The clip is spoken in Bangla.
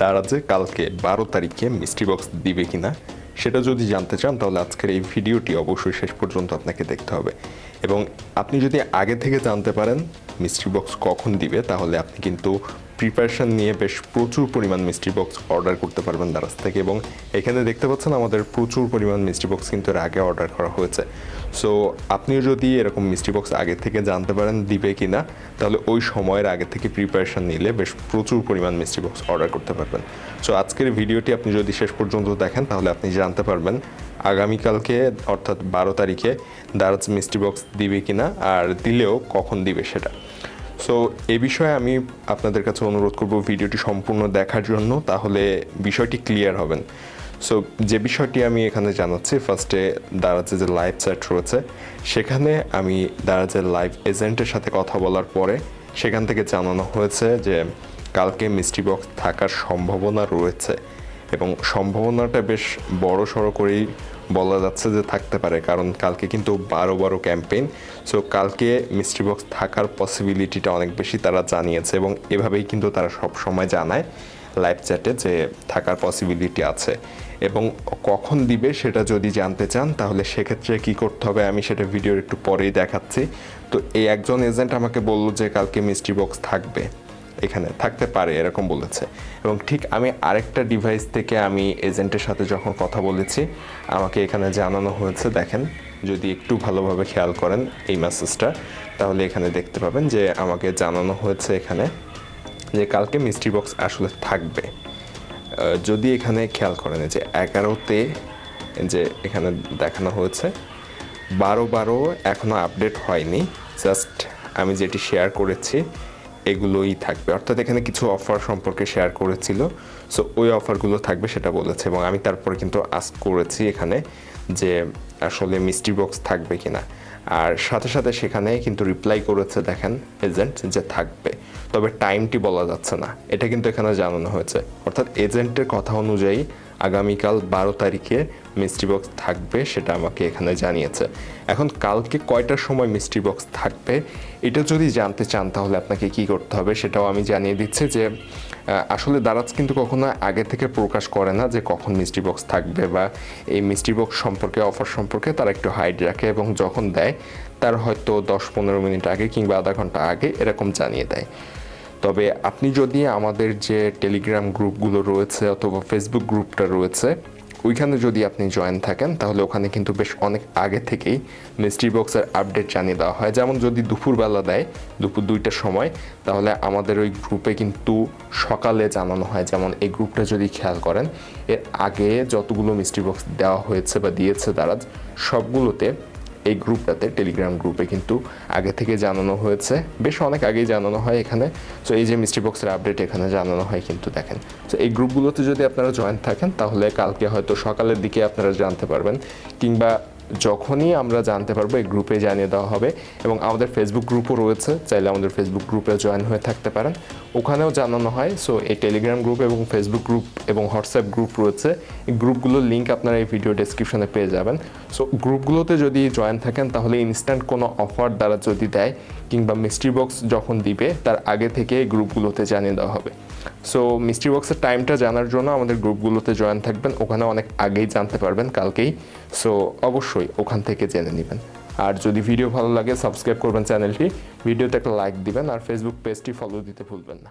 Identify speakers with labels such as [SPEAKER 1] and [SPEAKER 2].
[SPEAKER 1] তারা যে কালকে 12 তারিখে মিস্ট্রি বক্স দিবে কিনা সেটা যদি জানতে চান তাহলে আজকের এই ভিডিওটি অবশ্যই শেষ পর্যন্ত আপনাকে দেখতে হবে। এবং আপনি যদি আগে থেকে জানতে পারেন মিস্ট্রি বক্স কখন দিবে তাহলে আপনি কিন্তু প্রিপারেশন নিয়ে বেশ প্রচুর পরিমাণ মিস্ট্রি বক্স অর্ডার করতে পারবেন দারাজ থেকে। এবং এখানে দেখতে পাচ্ছেন আমাদের প্রচুর পরিমাণ মিস্ট্রি বক্স কিন্তু এর আগে অর্ডার করা হয়েছে। সো আপনিও যদি এরকম মিস্ট্রি বক্স আগে থেকে জানতে পারেন দিবে কিনা তাহলে ওই সময়ের আগে থেকে প্রিপারেশন নিলে বেশ প্রচুর পরিমাণ মিস্ট্রি বক্স অর্ডার করতে পারবেন। সো আজকের ভিডিওটি আপনি যদি শেষ পর্যন্ত দেখেন তাহলে আপনি জানতে পারবেন আগামীকালকে অর্থাৎ 12 তারিখে দারাজ মিস্ট্রি বক্স দিবে কিনা, আর দিলেও কখন দিবে সেটা। সো এ বিষয়ে আমি আপনাদের কাছে অনুরোধ করব ভিডিওটি সম্পূর্ণ দেখার জন্য, তাহলে বিষয়টি ক্লিয়ার হবেন। সো যে বিষয়টি আমি এখানে জানাচ্ছি, ফার্স্টে দারাজের যে লাইভ চ্যাট রয়েছে সেখানে আমি দারাজের লাইভ এজেন্টের সাথে কথা বলার পরে সেখান থেকে জানানো হয়েছে যে কালকে মিস্ট্রি বক্স থাকার সম্ভাবনা রয়েছে, এবং সম্ভাবনাটা বেশ বড় সড়ো করেই বলা যাচ্ছে যে থাকতে পারে, কারণ কালকে কিন্তু 12 ক্যাম্পেইন। সো কালকে মিস্ট্রি বক্স থাকার পসিবিলিটিটা অনেক বেশি তারা জানিয়েছে, এবং এভাবেই কিন্তু তারা সব সময় জানায় লাইভ চ্যাটে যে থাকার পসিবিলিটি আছে। এবং কখন দিবে সেটা যদি জানতে চান তাহলে সেক্ষেত্রে কী করতে হবে আমি সেটা ভিডিওর একটু পরেই দেখাচ্ছি। তো এই একজন এজেন্ট আমাকে বলল যে কালকে মিস্ট্রি বক্স থাকবে, এখানে থাকতে পারে এরকম বলেছে। এবং ঠিক আমি আরেকটা ডিভাইস থেকে আমি এজেন্টের সাথে যখন কথা বলেছি আমাকে এখানে জানানো হয়েছে, দেখেন যদি একটু ভালোভাবে খেয়াল করেন এই মেসেজটা তাহলে এখানে দেখতে পাবেন যে আমাকে জানানো হয়েছে এখানে যে কালকে মিস্ট্রি বক্স আসলে থাকবে। যদি এখানে খেয়াল করেন যে 11তে যে এখানে দেখানো হয়েছে 12 এখনও আপডেট হয়নি, জাস্ট আমি যেটি শেয়ার করেছি এগুলোই থাকবে, অর্থাৎ এখানে কিছু অফার সম্পর্কে শেয়ার করেছিল। সো ওই অফারগুলো থাকবে সেটা বলেছে, এবং আমি তারপরে কিন্তু আস্ক করেছি এখানে যে আসলে মিস্ট্রি বক্স থাকবে কিনা, আর সাথে সাথে সেখানে কিন্তু রিপ্লাই করেছে দেখেন এজেন্ট যে থাকবে, তবে টাইমটি বলা যাচ্ছে না, এটা কিন্তু এখানে জানানো হয়েছে। অর্থাৎ এজেন্টের কথা অনুযায়ী আগামীকাল 12 তারিখে মিস্ট্রি বক্স থাকবে সেটা আমাকে এখানে জানিয়েছে। এখন কালকে কয়টার সময় মিস্ট্রি বক্স থাকবে এটা যদি জানতে চান তাহলে আপনাকে কি করতে হবে সেটাও আমি জানিয়ে দিচ্ছি যে আসলে দারাজ কিন্তু কখনো আগে থেকে প্রকাশ করে না যে কখন মিস্ট্রি বক্স থাকবে, বা এই মিস্ট্রি বক্স সম্পর্কে অফার সম্পর্কে তারা একটু হাইড রাখে, এবং যখন দেয় তার হয়তো 10-15 মিনিট আগে কিংবা আধা ঘন্টা আগে এরকম জানিয়ে দেয়। তবে আপনি যদি আমাদের যে টেলিগ্রাম গ্রুপগুলো রয়েছে অথবা ফেসবুক গ্রুপটা রয়েছে ওইখানে যদি আপনি জয়েন থাকেন তাহলে ওখানে কিন্তু বেশ অনেক আগে থেকেই মিস্ট্রি বক্সের আপডেট জানিয়ে দেওয়া হয়। যেমন যদি দুপুরবেলা দেয় দুপুর 2টার সময় তাহলে আমাদের ওই গ্রুপে কিন্তু সকালে জানানো হয়। যেমন এই গ্রুপটা যদি খেয়াল করেন এর আগে যতগুলো মিস্ট্রি বক্স দেওয়া হয়েছে বা দিয়েছে দারাজ সবগুলোতে এই গ্রুপটাতে টেলিগ্রাম গ্রুপে কিন্তু আগে থেকে জানানো হয়েছে, বেশ অনেক আগেই জানানো হয় এখানে। সো এই যে মিস্ট্রি বক্সের আপডেট এখানে জানানো হয় কিন্তু দেখেন। সো এই গ্রুপগুলোতে যদি আপনারা জয়েন থাকেন তাহলে কালকে হয়তো সকালের দিকে আপনারা জানতে পারবেন, কিংবা যখনই আমরা জানতে পারবো এই গ্রুপে জানিয়ে দেওয়া হবে। এবং আমাদের ফেসবুক গ্রুপও রয়েছে, চাইলে আমাদের ফেসবুক গ্রুপে জয়েন হয়ে থাকতে পারেন, ওখানেও জানানো হয়। সো এই টেলিগ্রাম গ্রুপ এবং ফেসবুক গ্রুপ এবং হোয়াটসঅ্যাপ গ্রুপ রয়েছে, এই গ্রুপগুলোর লিঙ্ক আপনারা এই ভিডিও ডেসক্রিপশনে পেয়ে যাবেন। সো গ্রুপগুলোতে যদি জয়েন থাকেন তাহলে ইনস্ট্যান্ট কোনো অফার দ্বারা যদি দেয় কিংবা মিস্ট্রি বক্স যখন দিবে তার আগে থেকে এই গ্রুপগুলোতে জানিয়ে দেওয়া হবে। সো মিস্ট্রি বক্সের টাইমটা জানার জন্য আমাদের গ্রুপগুলোতে জয়েন থাকবেন, ওখানে অনেক আগেই জানতে পারবেন কালকেই। সো অবশ্যই ওখান থেকে জেনে নেবেন। আর যদি ভিডিও ভালো লাগে সাবস্ক্রাইব করবেন চ্যানেলটি, ভিডিওতে একটা লাইক দিবেন, আর ফেসবুক পেজটি ফলো দিতে ভুলবেন না।